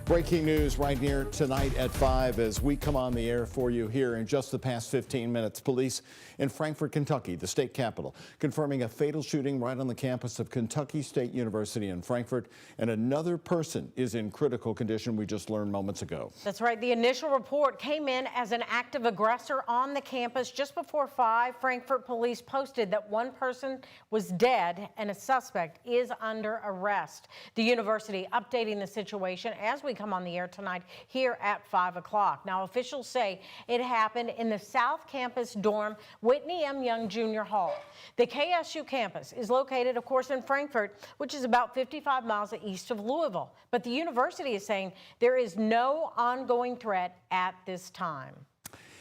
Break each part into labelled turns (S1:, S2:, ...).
S1: Breaking news right here tonight at 5 as we come on the air for you here in just the past 15 minutes. Police in Frankfort, Kentucky, the state capital, confirming a fatal shooting right on the campus of Kentucky State University in Frankfort, and another person is in critical condition, we just learned moments ago.
S2: That's right. The initial report came in as an active aggressor on the campus. Just before 5, Frankfort police posted that one person was dead and a suspect is under arrest. The university updating the situation as we come on the air tonight here at 5 o'clock. Now, officials say it happened in the South Campus dorm, Whitney M. Young Jr. Hall. The KSU campus is located, of course, in Frankfort, which is about 55 miles east of Louisville. But the university is saying there is no ongoing threat at this time.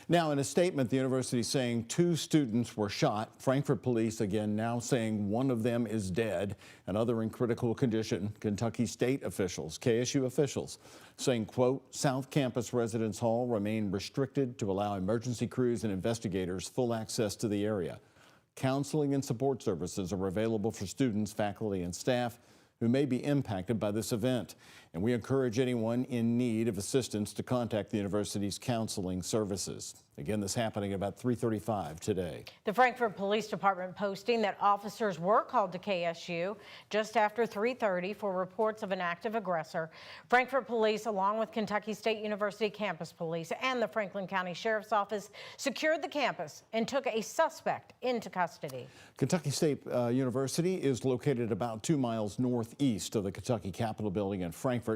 S1: Now, in a statement, the university is saying 2 students were shot. Frankfort police again now saying one of them is dead, another in critical condition. Kentucky State officials, KSU officials, saying, quote, South Campus Residence Hall remain restricted to allow emergency crews and investigators full access to the area. Counseling and support services are available for students, faculty, and staff who may be impacted by this event. And we encourage anyone in need of assistance to contact the university's counseling services. Again, this happening about 3:35 today.
S2: The Frankfort Police Department posting that officers were called to KSU just after 3:30 for reports of an active aggressor. Frankfort Police, along with Kentucky State University Campus Police and the Franklin County Sheriff's Office, secured the campus and took a suspect into custody.
S1: Kentucky State University is located about 2 miles northeast of the Kentucky Capitol building in Frankfort.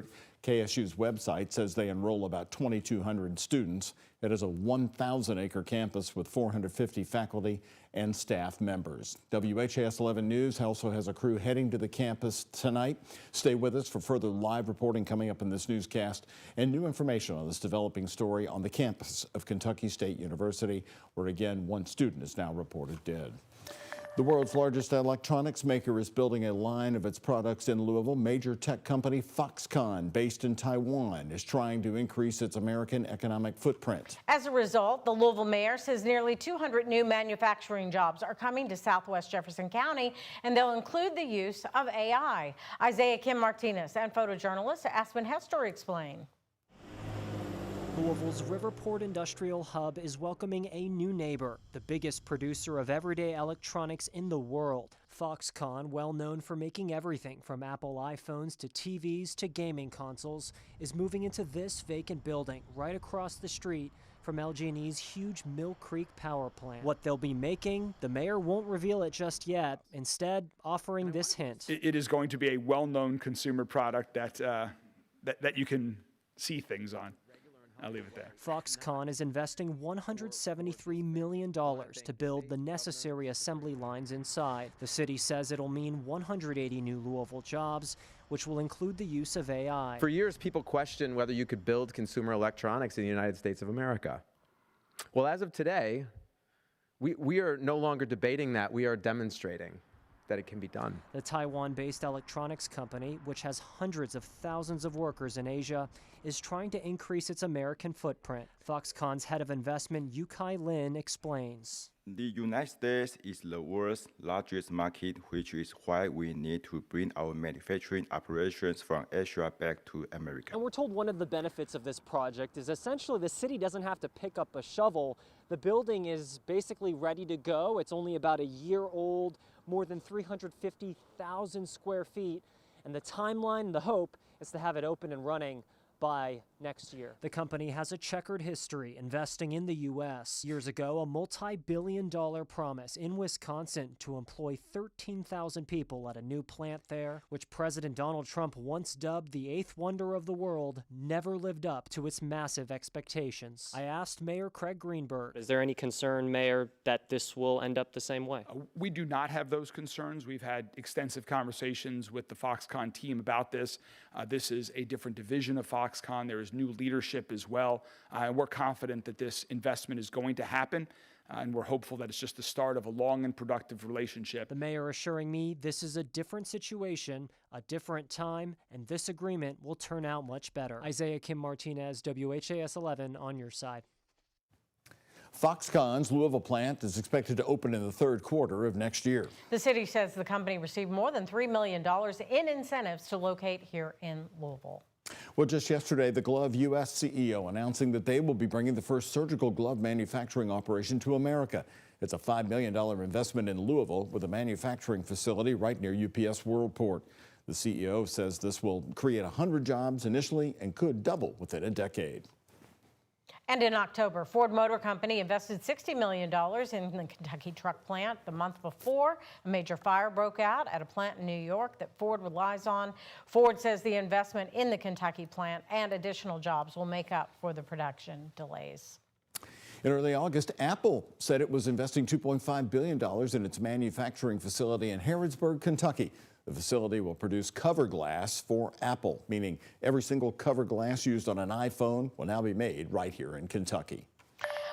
S1: KSU's website says they enroll about 2,200 students. It is a 1,000-acre campus with 450 faculty and staff members. WHAS11 News also has a crew heading to the campus tonight. Stay with us for further live reporting coming up in this newscast and new information on this developing story on the campus of Kentucky State University, where again one student is now reported dead. The world's largest electronics maker is building a line of its products in Louisville. Major tech company Foxconn, based in Taiwan, is trying to increase its American economic footprint.
S2: As a result, the Louisville mayor says nearly 200 new manufacturing jobs are coming to Southwest Jefferson County, and they'll include the use of AI. Isaiah Kim Martinez and photojournalist Aspen Hester explain.
S3: Louisville's Riverport Industrial Hub is welcoming a new neighbor, the biggest producer of everyday electronics in the world. Foxconn, well known for making everything from Apple iPhones to TVs to gaming consoles, is moving into this vacant building right across the street from LG&E's huge Mill Creek power plant. What they'll be making, the mayor won't reveal it just yet, instead offering this hint.
S4: It is going to be a well-known consumer product that you can see things on. I'll leave it there.
S3: Foxconn is investing $173 million to build the necessary assembly lines inside. The city says it'll mean 180 new Louisville jobs, which will include the use of AI.
S5: For years, people questioned whether you could build consumer electronics in the United States of America. Well, as of today, we are no longer debating that. We are demonstrating that it can be done.
S3: The Taiwan-based electronics company, which has hundreds of thousands of workers in Asia, is trying to increase its American footprint. Foxconn's head of investment, Yukai Lin, explains.
S6: The United States is the world's largest market, which is why we need to bring our manufacturing operations from Asia back to America.
S3: And we're told one of the benefits of this project is essentially the city doesn't have to pick up a shovel. The building is basically ready to go. It's only about a year old, more than 350,000 square feet. And the timeline and the hope is to have it open and running by next year. The company has a checkered history investing in the U.S. Years ago, a multi-billion-dollar promise in Wisconsin to employ 13,000 people at a new plant there, which President Donald Trump once dubbed the eighth wonder of the world, never lived up to its massive expectations. I asked Mayor Craig Greenberg, is there any concern, Mayor, that this will end up the same way?
S4: We do not have those concerns. We've had extensive conversations with the Foxconn team about this. This is a different division of Foxconn. There is new leadership as well. And we're confident that this investment is going to happen. And we're hopeful that it's just the start of a long and productive relationship.
S3: The mayor assuring me this is a different situation, a different time, and this agreement will turn out much better. Isaiah Kim Martinez, WHAS 11 on your side.
S1: Foxconn's Louisville plant is expected to open in the third quarter of next year.
S2: The city says the company received more than $3 million in incentives to locate here in Louisville.
S1: Well, just yesterday, the Glove U.S. CEO announcing that they will be bringing the first surgical glove manufacturing operation to America. It's a $5 million investment in Louisville with a manufacturing facility right near UPS Worldport. The CEO says this will create 100 jobs initially and could double within a decade.
S2: And in October, Ford Motor Company invested $60 million in the Kentucky truck plant. The month before, a major fire broke out at a plant in New York that Ford relies on. Ford says the investment in the Kentucky plant and additional jobs will make up for the production delays.
S1: In early August, Apple said it was investing $2.5 billion in its manufacturing facility in Harrodsburg, Kentucky. The facility will produce cover glass for Apple, meaning every single cover glass used on an iPhone will now be made right here in Kentucky.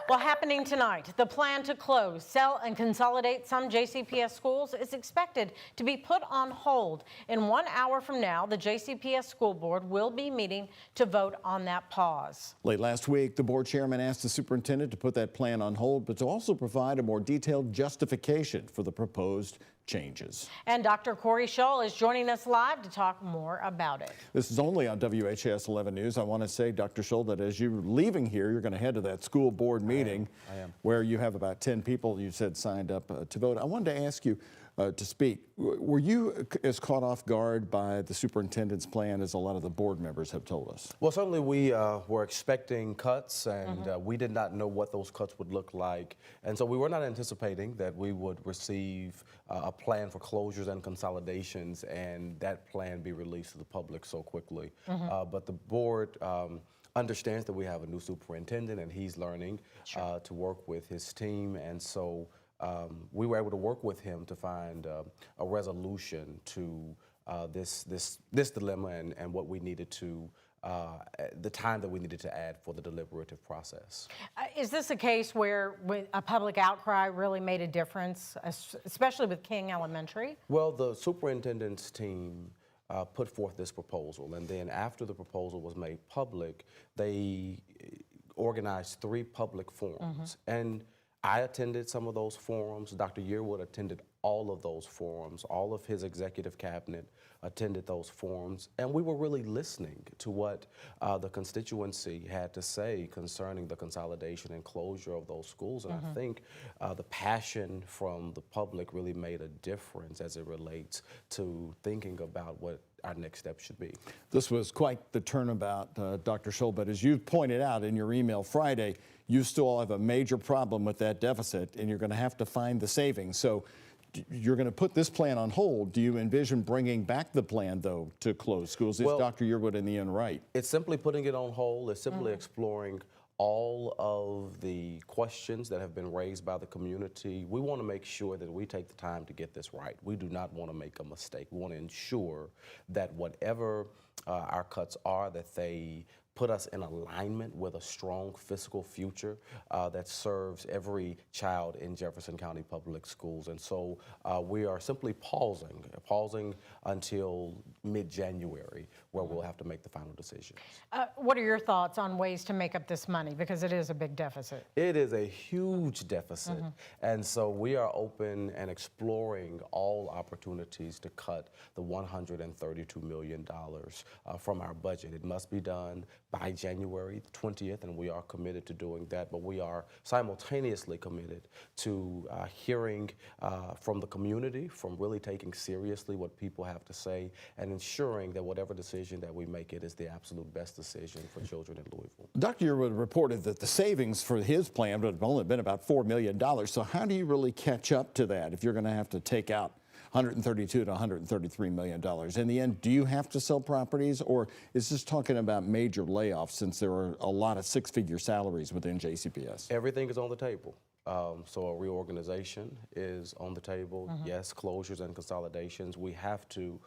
S2: Well, happening tonight, the plan to close, sell, and consolidate some JCPS schools is expected to be put on hold. In 1 hour from now, the JCPS school board will be meeting to vote on that pause.
S1: Late last week, the board chairman asked the superintendent to put that plan on hold, but to also provide a more detailed justification for the proposed changes.
S2: And Dr. Corey Shull is joining us live to talk more about it.
S1: This is only on WHAS 11 News. I want to say, Dr. Shull, that as you're leaving here, you're going to head to that school board meeting where you have about 10 people you said signed up to vote. I wanted to ask you to speak. Were you as caught off guard by the superintendent's plan as a lot of the board members have told us?
S7: Well, certainly we were expecting cuts, and we did not know what those cuts would look like. And so we were not anticipating that we would receive a plan for closures and consolidations and that plan be released to the public so quickly. But the board understands that we have a new superintendent and he's learning to work with his team. And so we were able to work with him to find a resolution to this dilemma and what we needed to, the time that we needed to add for the deliberative process.
S2: Is this a case where a public outcry really made a difference, especially with King Elementary?
S7: Well, the superintendent's team put forth this proposal, and then after the proposal was made public, they organized 3 public forums. And I attended some of those forums. Dr. Yearwood attended all of those forums. All of his executive cabinet attended those forums. And we were really listening to what the constituency had to say concerning the consolidation and closure of those schools. And I think the passion from the public really made a difference as it relates to thinking about what our next step should be.
S1: This was quite the turnabout, Dr. Shull, but as you pointed out in your email Friday, you still have a major problem with that deficit, and you're going to have to find the savings. So you're going to put this plan on hold. Do you envision bringing back the plan, though, to close schools? Is Dr. Yearwood in the end right?
S7: It's simply putting it on hold. It's simply exploring all of the questions that have been raised by the community. We want to make sure that we take the time to get this right. We do not want to make a mistake. We want to ensure that whatever our cuts are, that they put us in alignment with a strong fiscal future that serves every child in Jefferson County Public Schools. And so we are simply pausing until mid-January, where we'll have to make the final decisions.
S2: What are your thoughts on ways to make up this money? Because it is a big deficit.
S7: It is a huge deficit. And so we are open and exploring all opportunities to cut the $132 million from our budget. It must be done by January 20th, and we are committed to doing that, but we are simultaneously committed to hearing from the community, from really taking seriously what people have to say, and ensuring that whatever decision that we make, it is the absolute best decision for children in Louisville.
S1: Dr. Yearwood reported that the savings for his plan would have only been about $4 million. So how do you really catch up to that if you're going to have to take out $132 to $133 million? In the end, do you have to sell properties, or is this talking about major layoffs since there are a lot of 6-figure salaries within JCPS?
S7: Everything is on the table. So a reorganization is on the table. Yes, closures and consolidations. We have to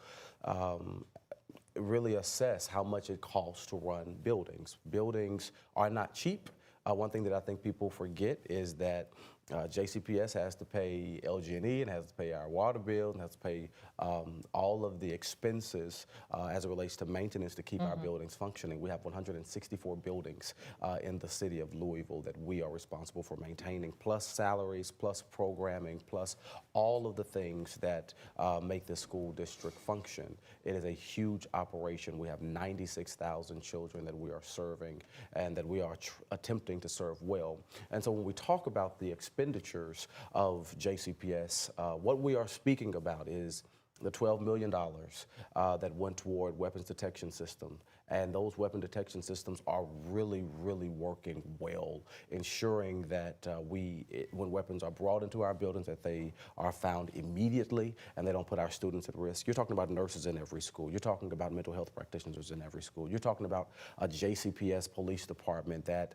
S7: really assess how much it costs to run buildings. Buildings are not cheap. One thing that I think people forget is that JCPS has to pay LG&E and has to pay our water bill and has to pay all of the expenses as it relates to maintenance to keep our buildings functioning. We have 164 buildings in the city of Louisville that we are responsible for maintaining, plus salaries, plus programming, plus all of the things that make the school district function. It is a huge operation. We have 96,000 children that we are serving and that we are attempting to serve well. And so when we talk about the expenditures of JCPS, what we are speaking about is the $12 million that went toward weapons detection system. And those weapon detection systems are really, really working well, ensuring that when weapons are brought into our buildings, that they are found immediately and they don't put our students at risk. You're talking about nurses in every school. You're talking about mental health practitioners in every school. You're talking about a JCPS police department that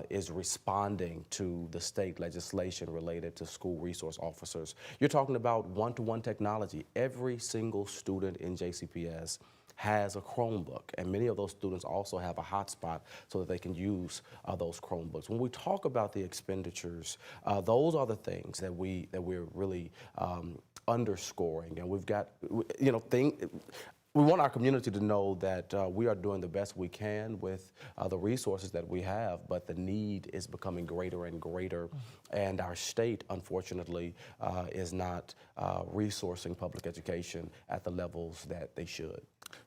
S7: is responding to the state legislation related to school resource officers. You're talking about one-to-one technology. Every single student in JCPS has a Chromebook, and many of those students also have a hotspot so that they can use those Chromebooks. When we talk about the expenditures, those are the things that we're really underscoring, and we've got, you know, we want our community to know that we are doing the best we can with the resources that we have, but the need is becoming greater and greater, and our state, unfortunately, is not resourcing public education at the levels that they should.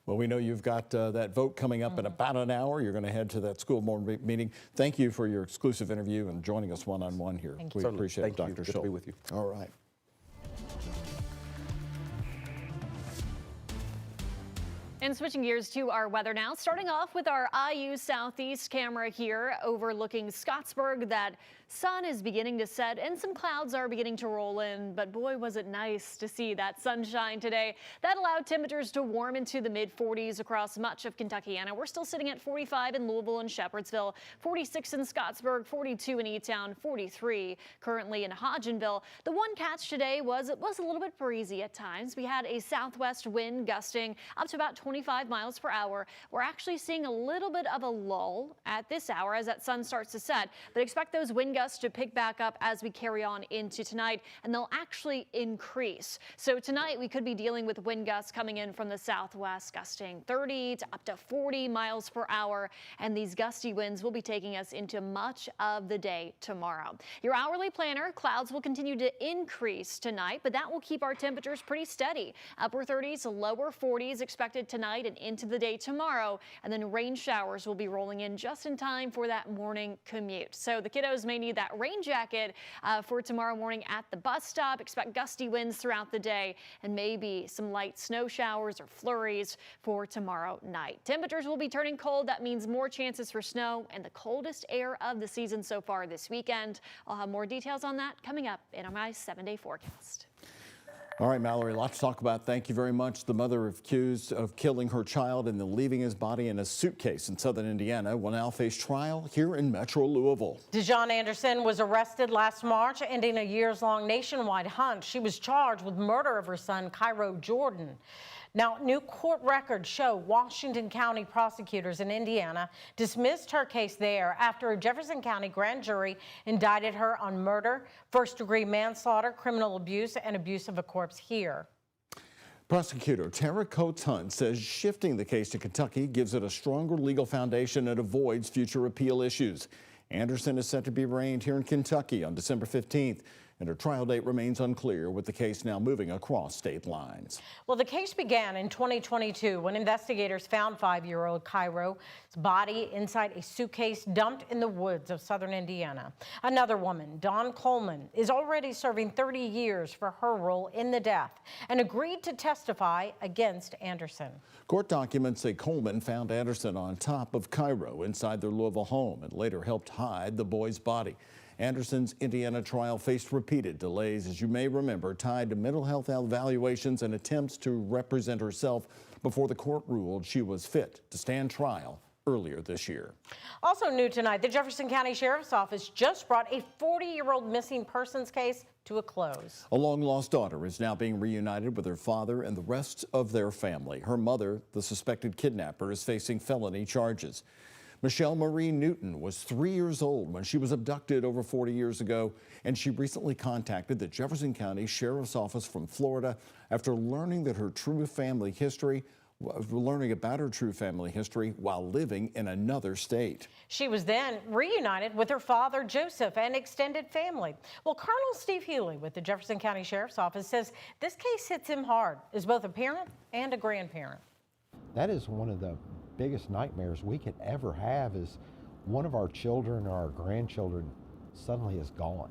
S1: Well, we know you've got that vote coming up in about an hour. You're going to head to that school board meeting. Thank you for your exclusive interview and joining us one-on-one here.
S2: Thank you.
S1: We appreciate it,
S7: Thank you.
S1: Dr.
S7: Good
S1: Schultz.
S7: to be with you.
S1: All right.
S8: And switching gears to our weather now, starting off with our IU Southeast camera here overlooking Scottsburg. That sun is beginning to set and some clouds are beginning to roll in, but boy, was it nice to see that sunshine today. That allowed temperatures to warm into the mid-40s across much of Kentucky. And we're still sitting at 45 in Louisville and Shepherdsville, 46 in Scottsburg, 42 in E-Town, 43 currently in Hodgenville. The one catch today was it was a little bit breezy at times. We had a southwest wind gusting up to about 25 miles per hour. We're actually seeing a little bit of a lull at this hour as that sun starts to set, but expect those wind gusts to pick back up as we carry on into tonight, and they'll actually increase. So tonight we could be dealing with wind gusts coming in from the southwest, gusting 30 to up to 40 miles per hour, and these gusty winds will be taking us into much of the day tomorrow. Your hourly planner, clouds will continue to increase tonight, but that will keep our temperatures pretty steady. Upper 30s to lower 40s expected tonight and into the day tomorrow, and then rain showers will be rolling in just in time for that morning commute. So the kiddos may need that rain jacket for tomorrow morning at the bus stop. Expect gusty winds throughout the day and maybe some light snow showers or flurries for tomorrow night. Temperatures will be turning cold. That means more chances for snow and the coldest air of the season so far this weekend. I'll have more details on that coming up in my 7-day forecast.
S1: All right, Mallory, a lot to talk about. Thank you very much. The mother accused of killing her child and then leaving his body in a suitcase in southern Indiana will now face trial here in Metro Louisville.
S2: Dejon Anderson was arrested last March, ending a years-long nationwide hunt. She was charged with murder of her son, Cairo Jordan. Now, new court records show Washington County prosecutors in Indiana dismissed her case there after a Jefferson County grand jury indicted her on murder, first-degree manslaughter, criminal abuse, and abuse of a corpse here.
S1: Prosecutor Tara Coates Hunt says shifting the case to Kentucky gives it a stronger legal foundation and avoids future appeal issues. Anderson is set to be arraigned here in Kentucky on December 15th. And her trial date remains unclear, with the case now moving across state lines.
S2: Well, the case began in 2022 when investigators found 5-year-old Cairo's body inside a suitcase dumped in the woods of southern Indiana. Another woman, Dawn Coleman, is already serving 30 years for her role in the death and agreed to testify against Anderson.
S1: Court documents say Coleman found Anderson on top of Cairo inside their Louisville home and later helped hide the boy's body. Anderson's Indiana trial faced repeated delays, as you may remember, tied to mental health evaluations and attempts to represent herself before the court ruled she was fit to stand trial earlier this year.
S2: Also new tonight, the Jefferson County Sheriff's Office just brought a 40-year-old missing persons case to a close.
S1: A long-lost daughter is now being reunited with her father and the rest of their family. Her mother, the suspected kidnapper, is facing felony charges. Michelle Marie Newton was 3 years old when she was abducted over 40 years ago, and she recently contacted the Jefferson County Sheriff's Office from Florida after learning about her true family history while living in another state.
S2: She was then reunited with her father, Joseph, and extended family. Well, Colonel Steve Hewley with the Jefferson County Sheriff's Office says this case hits him hard as both a parent and a grandparent.
S9: That is one of the biggest nightmares we could ever have, is one of our children or our grandchildren suddenly is gone.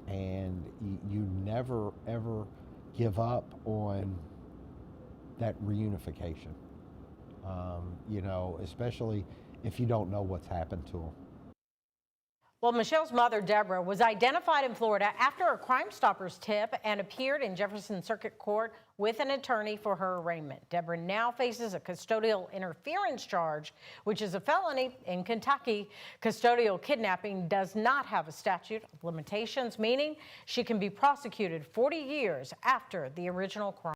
S9: And you never, ever give up on that reunification, you know, especially if you don't know what's happened to them.
S2: Well, Michelle's mother, Deborah, was identified in Florida after a Crime Stoppers tip and appeared in Jefferson Circuit Court with an attorney for her arraignment. Deborah now faces a custodial interference charge, which is a felony in Kentucky. Custodial kidnapping does not have a statute of limitations, meaning she can be prosecuted 40 years after the original crime.